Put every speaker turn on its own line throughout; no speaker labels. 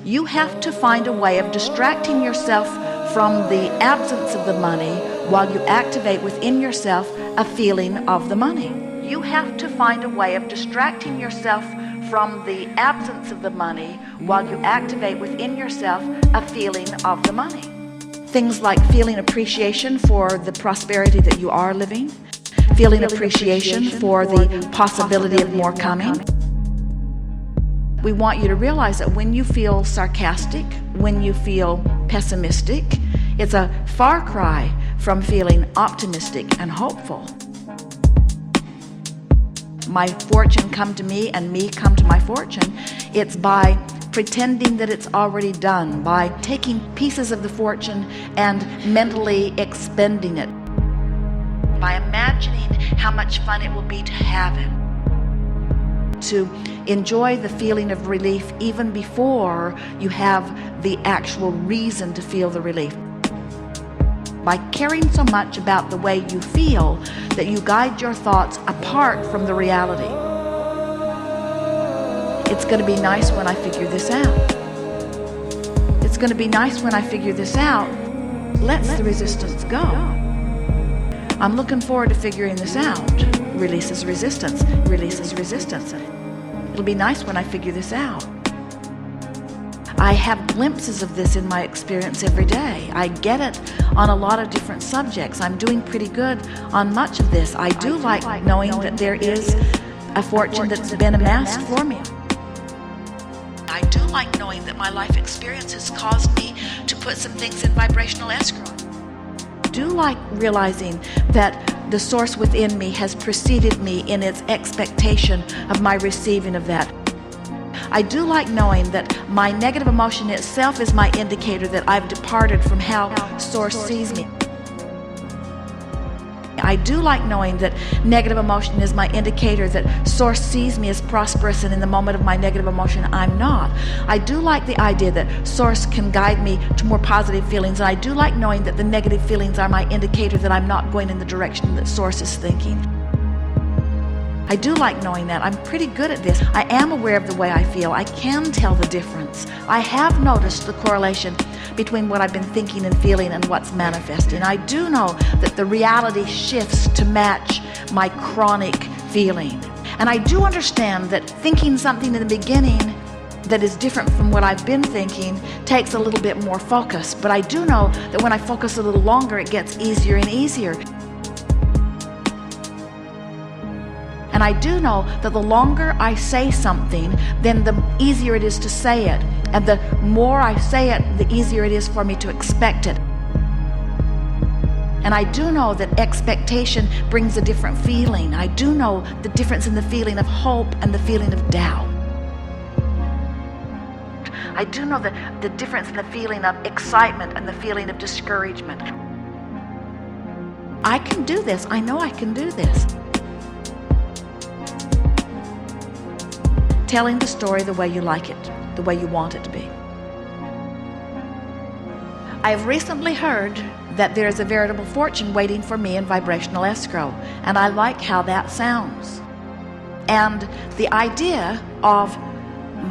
You have to find a way of distracting yourself from the absence of the money while you activate within yourself a feeling of the money. You have to find a way of distracting yourself from the absence of the money while you activate within yourself a feeling of the money. Things like feeling appreciation for the prosperity that you are living, feeling appreciation for the possibility of more coming. We want you to realize that when you feel sarcastic, when you feel pessimistic, it's a far cry from feeling optimistic and hopeful. My fortune come to me and me come to my fortune. It's by pretending that it's already done, by taking pieces of the fortune and mentally expending it, by imagining how much fun it will be to have it, to enjoy the feeling of relief even before you have the actual reason to feel the relief. By caring so much about the way you feel that you guide your thoughts apart from the reality. It's going to be nice when I figure this out. It's going to be nice when I figure this out. Lets the resistance go. I'm looking forward to figuring this out. Releases resistance, releases resistance. It'll be nice when I figure this out. I have glimpses of this in my experience every day. I get it on a lot of different subjects. I'm doing pretty good on much of this. I do like knowing that there is a fortune that's been amassed for me. I do like knowing that my life experience has caused me to put some things in vibrational escrow. I do like realizing that the source within me has preceded me in its expectation of my receiving of that. I do like knowing that my negative emotion itself is my indicator that I've departed from how Source sees me. I do like knowing that negative emotion is my indicator that Source sees me as prosperous, and in the moment of my negative emotion, I'm not. I do like the idea that Source can guide me to more positive feelings, and I do like knowing that the negative feelings are my indicator that I'm not going in the direction that Source is thinking. I do like knowing that. I'm pretty good at this. I am aware of the way I feel. I can tell the difference. I have noticed the correlation between what I've been thinking and feeling and what's manifesting. I do know that the reality shifts to match my chronic feeling. And I do understand that thinking something in the beginning that is different from what I've been thinking takes a little bit more focus. But I do know that when I focus a little longer, it gets easier and easier. And I do know that the longer I say something, then the easier it is to say it. And the more I say it, the easier it is for me to expect it. And I do know that expectation brings a different feeling. I do know the difference in the feeling of hope and the feeling of doubt. I do know the difference in the feeling of excitement and the feeling of discouragement. I can do this. I know I can do this. Telling the story the way you like it, the way you want it to be. I have recently heard that there is a veritable fortune waiting for me in vibrational escrow, and I like how that sounds. And the idea of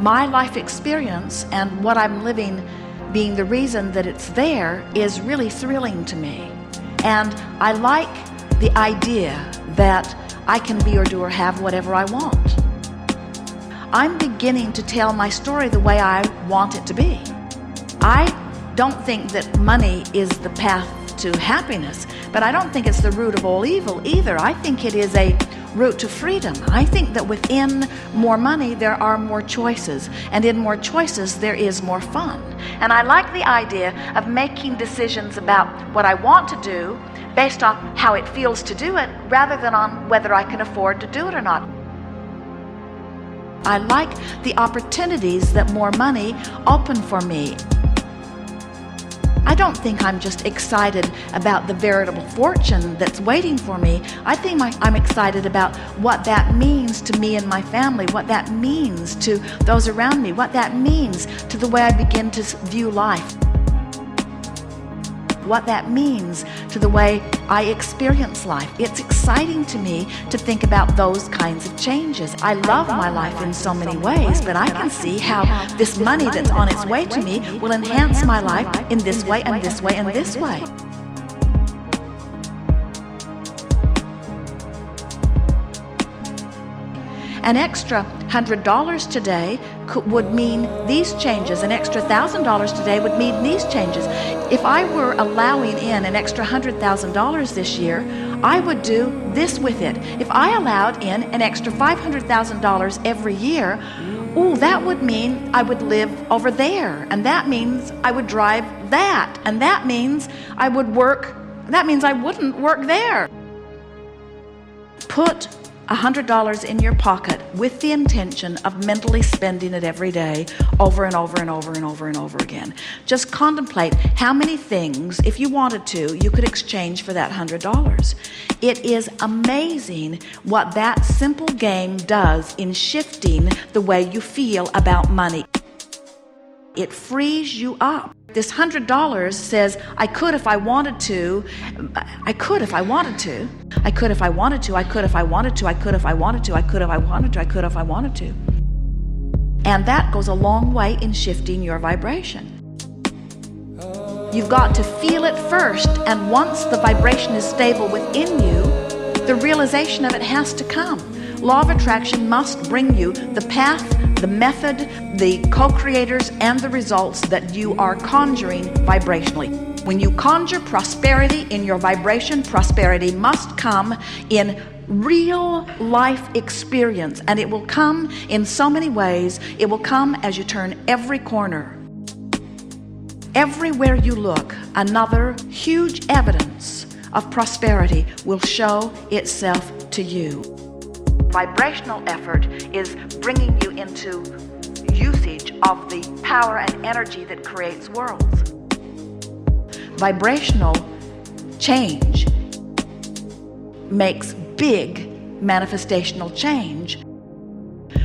my life experience and what I'm living being the reason that it's there is really thrilling to me. And I like the idea that I can be or do or have whatever I want. I'm beginning to tell my story the way I want it to be. I don't think that money is the path to happiness, but I don't think it's the root of all evil either. I think it is a route to freedom. I think that within more money there are more choices, and in more choices there is more fun. And I like the idea of making decisions about what I want to do based on how it feels to do it, rather than on whether I can afford to do it or not. I like the opportunities that more money open for me. I don't think I'm just excited about the veritable fortune that's waiting for me. I think I'm excited about what that means to me and my family, what that means to those around me, what that means to the way I begin to view life, what that means to the way I experience life. It's exciting to me to think about those kinds of changes. I love my life in so many ways, but I can see how this money that's on its way to me will enhance my life in this way and this way and this way. An extra $100 today would mean these changes. An extra $1,000 today would mean these changes. If I were allowing in an extra $100,000 this year, I would do this with it. If I allowed in an extra $500,000 every year, that would mean I would live over there, and that means I would drive that, and that means I would work, that means I wouldn't work there. Put $100 in your pocket with the intention of mentally spending it every day over and over and over and over and over again. Just contemplate how many things, if you wanted to, you could exchange for that $100. It is amazing what that simple game does in shifting the way you feel about money. It frees you up. This $100 says, I could if I wanted to, I could if I wanted to, I could if I wanted to, I could if I wanted to, I could if I wanted to, I could if I wanted to, I could if I wanted to. And that goes a long way in shifting your vibration. You've got to feel it first, and once the vibration is stable within you, the realization of it has to come. Law of attraction must bring you the path, the method, the co-creators, and the results that you are conjuring vibrationally. When you conjure prosperity in your vibration, prosperity must come in real life experience, and it will come in so many ways. It will come as you turn every corner. Everywhere you look, another huge evidence of prosperity will show itself to you. Vibrational effort is bringing you into usage of the power and energy that creates worlds. Vibrational change makes big manifestational change